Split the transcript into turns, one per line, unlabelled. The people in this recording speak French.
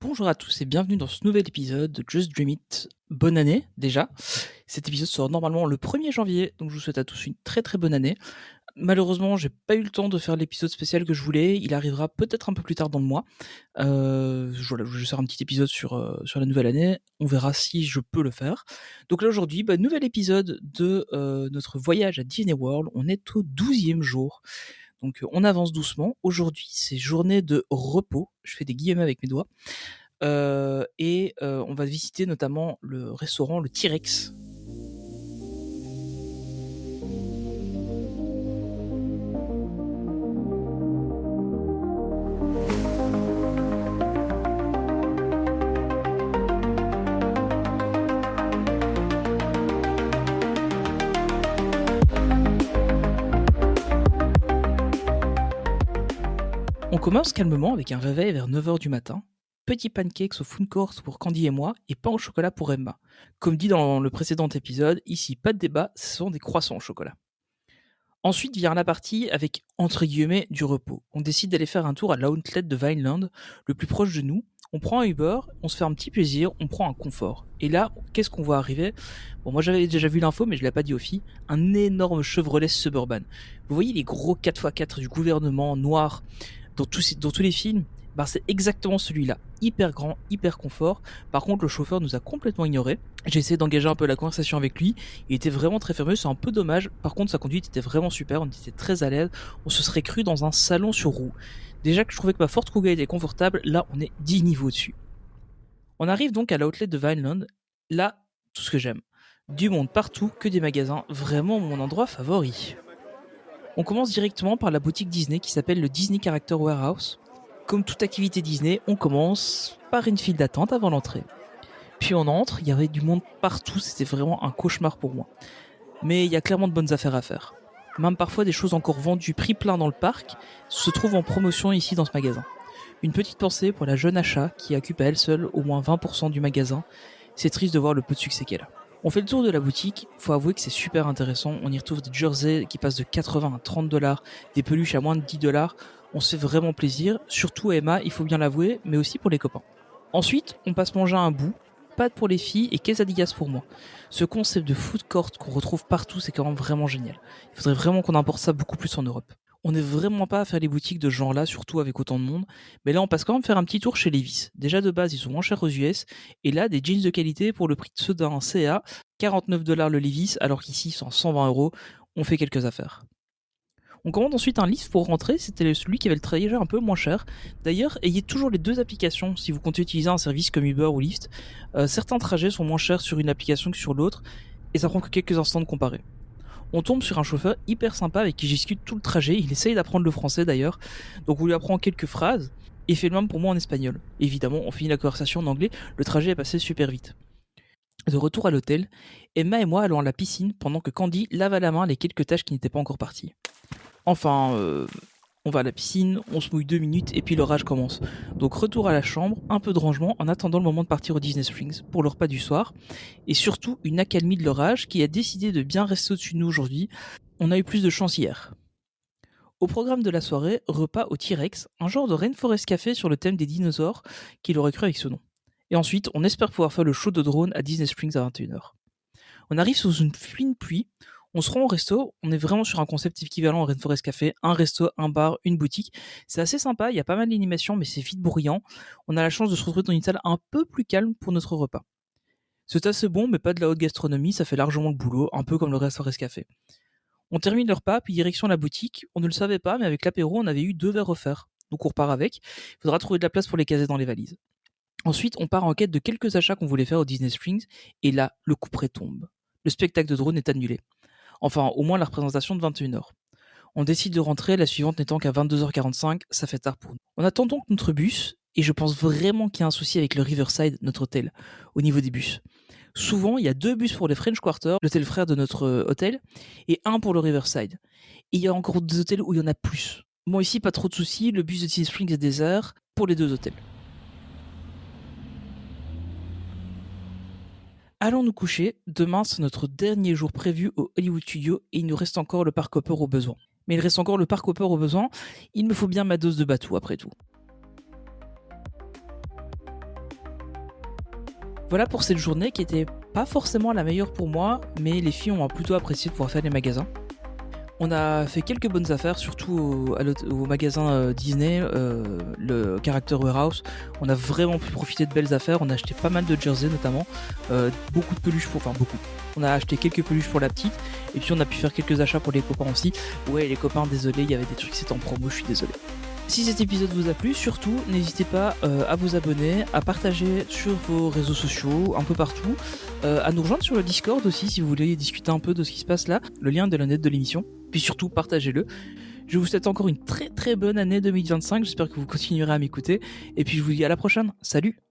Bonjour à tous et bienvenue dans ce nouvel épisode de Just Dream It. Bonne année déjà. Cet épisode sort normalement le 1er janvier, donc je vous souhaite à tous une très très bonne année. Malheureusement, j'ai pas eu le temps de faire l'épisode spécial que je voulais. Il arrivera peut-être un peu plus tard dans le mois. Voilà, je vais faire un petit épisode sur la nouvelle année. On verra si je peux le faire. Donc là aujourd'hui, nouvel épisode de notre voyage à Disney World. On est au 12e jour. Donc on avance doucement. Aujourd'hui, c'est journée de repos. Je fais des guillemets avec mes doigts. On va visiter notamment le restaurant le T-Rex. On commence calmement avec un réveil vers 9h du matin. Petit pancakes au food court pour Candy et moi, et pain au chocolat pour Emma. Comme dit dans le précédent épisode, ici pas de débat, ce sont des croissants au chocolat. Ensuite vient la partie avec, entre guillemets, du repos. On décide d'aller faire un tour à l'outlet de Vineland, le plus proche de nous. On prend un Uber, on se fait un petit plaisir, on prend un confort. Et là, qu'est-ce qu'on voit arriver? Bon, moi j'avais déjà vu l'info, mais je l'ai pas dit aux filles. Un énorme Chevrolet Suburban. Vous voyez les gros 4x4 du gouvernement noir dans tous les films? C'est exactement celui-là. Hyper grand, hyper confort. Par contre, le chauffeur nous a complètement ignorés. J'ai essayé d'engager un peu la conversation avec lui. Il était vraiment très fermé, c'est un peu dommage. Par contre, sa conduite était vraiment super, on était très à l'aise. On se serait cru dans un salon sur roues. Déjà que je trouvais que ma Ford Kuga était confortable, là on est 10 niveaux dessus. On arrive donc à l'outlet de Vineland. Là, tout ce que j'aime. Du monde partout, que des magasins, vraiment mon endroit favori. On commence directement par la boutique Disney qui s'appelle le Disney Character Warehouse. Comme toute activité Disney, on commence par une file d'attente avant l'entrée. Puis on entre, il y avait du monde partout, c'était vraiment un cauchemar pour moi. Mais il y a clairement de bonnes affaires à faire. Même parfois des choses encore vendues prix plein dans le parc se trouvent en promotion ici dans ce magasin. Une petite pensée pour la jeune achat qui occupe à elle seule au moins 20% du magasin. C'est triste de voir le peu de succès qu'elle a. On fait le tour de la boutique, faut avouer que c'est super intéressant. On y retrouve des jerseys qui passent de 80 à 30 $, des peluches à moins de 10 $. On se fait vraiment plaisir, surtout à Emma, il faut bien l'avouer, mais aussi pour les copains. Ensuite, on passe manger un bout, pâtes pour les filles et quesadillas pour moi. Ce concept de food court qu'on retrouve partout, c'est quand même vraiment génial. Il faudrait vraiment qu'on importe ça beaucoup plus en Europe. On n'est vraiment pas à faire les boutiques de ce genre-là, surtout avec autant de monde. Mais là, on passe quand même faire un petit tour chez Levi's. Déjà de base, ils sont moins chers aux US. Et là, des jeans de qualité pour le prix de ceux d'un CA. 49 $ le Levi's, alors qu'ici, ils sont à 120 €. On fait quelques affaires. On commande ensuite un lift pour rentrer, c'était celui qui avait le trajet un peu moins cher. D'ailleurs, ayez toujours les deux applications si vous comptez utiliser un service comme Uber ou Lyft. Certains trajets sont moins chers sur une application que sur l'autre, et ça prend que quelques instants de comparer. On tombe sur un chauffeur hyper sympa avec qui je discute tout le trajet, il essaye d'apprendre le français d'ailleurs, donc on lui apprend quelques phrases, et fait le même pour moi en espagnol. Évidemment, on finit la conversation en anglais, le trajet est passé super vite. De retour à l'hôtel, Emma et moi allons à la piscine pendant que Candy lave à la main les quelques tâches qui n'étaient pas encore parties. Enfin, on va à la piscine, on se mouille 2 minutes et puis l'orage commence. Donc retour à la chambre, un peu de rangement en attendant le moment de partir au Disney Springs pour le repas du soir. Et surtout une accalmie de l'orage qui a décidé de bien rester au-dessus de nous aujourd'hui. On a eu plus de chance hier. Au programme de la soirée, repas au T-Rex, un genre de Rainforest Café sur le thème des dinosaures, qui l'aurait cru avec ce nom. Et ensuite, on espère pouvoir faire le show de drone à Disney Springs à 21h. On arrive sous une fine pluie, on se rend au resto, on est vraiment sur un concept équivalent au Rainforest Café, un resto, un bar, une boutique. C'est assez sympa, il y a pas mal d'animation, mais c'est vite bruyant. On a la chance de se retrouver dans une salle un peu plus calme pour notre repas. C'est assez bon, mais pas de la haute gastronomie, ça fait largement le boulot, un peu comme le Rainforest Café. On termine le repas, puis direction la boutique. On ne le savait pas, mais avec l'apéro, on avait eu 2 verres offerts. Donc on repart avec. Il faudra trouver de la place pour les caser dans les valises. Ensuite, on part en quête de quelques achats qu'on voulait faire au Disney Springs, et là, le couperet tombe. Le spectacle de drone est annulé. Enfin, au moins la représentation de 21h. On décide de rentrer, la suivante n'étant qu'à 22h45, ça fait tard pour nous. On attend donc notre bus, et je pense vraiment qu'il y a un souci avec le Riverside, notre hôtel, au niveau des bus. Souvent, il y a 2 bus pour les French Quarter, l'hôtel frère de notre hôtel, et un pour le Riverside. Et il y a encore des hôtels où il y en a plus. Bon, ici, pas trop de soucis, le bus de Disney Springs est désert pour les 2 hôtels. Allons nous coucher, demain c'est notre dernier jour prévu au Hollywood Studios et il nous reste encore le parc Hopper au besoin. Mais il reste encore le parc Hopper au besoin, il me faut bien ma dose de bateau après tout. Voilà pour cette journée qui était pas forcément la meilleure pour moi, mais les filles ont plutôt apprécié de pouvoir faire les magasins. On a fait quelques bonnes affaires, surtout au magasin Disney, le Character Warehouse. On a vraiment pu profiter de belles affaires. On a acheté pas mal de jerseys notamment, beaucoup de peluches beaucoup. On a acheté quelques peluches pour la petite, et puis on a pu faire quelques achats pour les copains aussi. Ouais, les copains, désolé, il y avait des trucs, c'était en promo, je suis désolé. Si cet épisode vous a plu, surtout, n'hésitez pas à vous abonner, à partager sur vos réseaux sociaux, un peu partout, à nous rejoindre sur le Discord aussi si vous voulez discuter un peu de ce qui se passe là, le lien est dans la note de l'émission, puis surtout partagez-le. Je vous souhaite encore une très très bonne année 2025, j'espère que vous continuerez à m'écouter, et puis je vous dis à la prochaine, salut!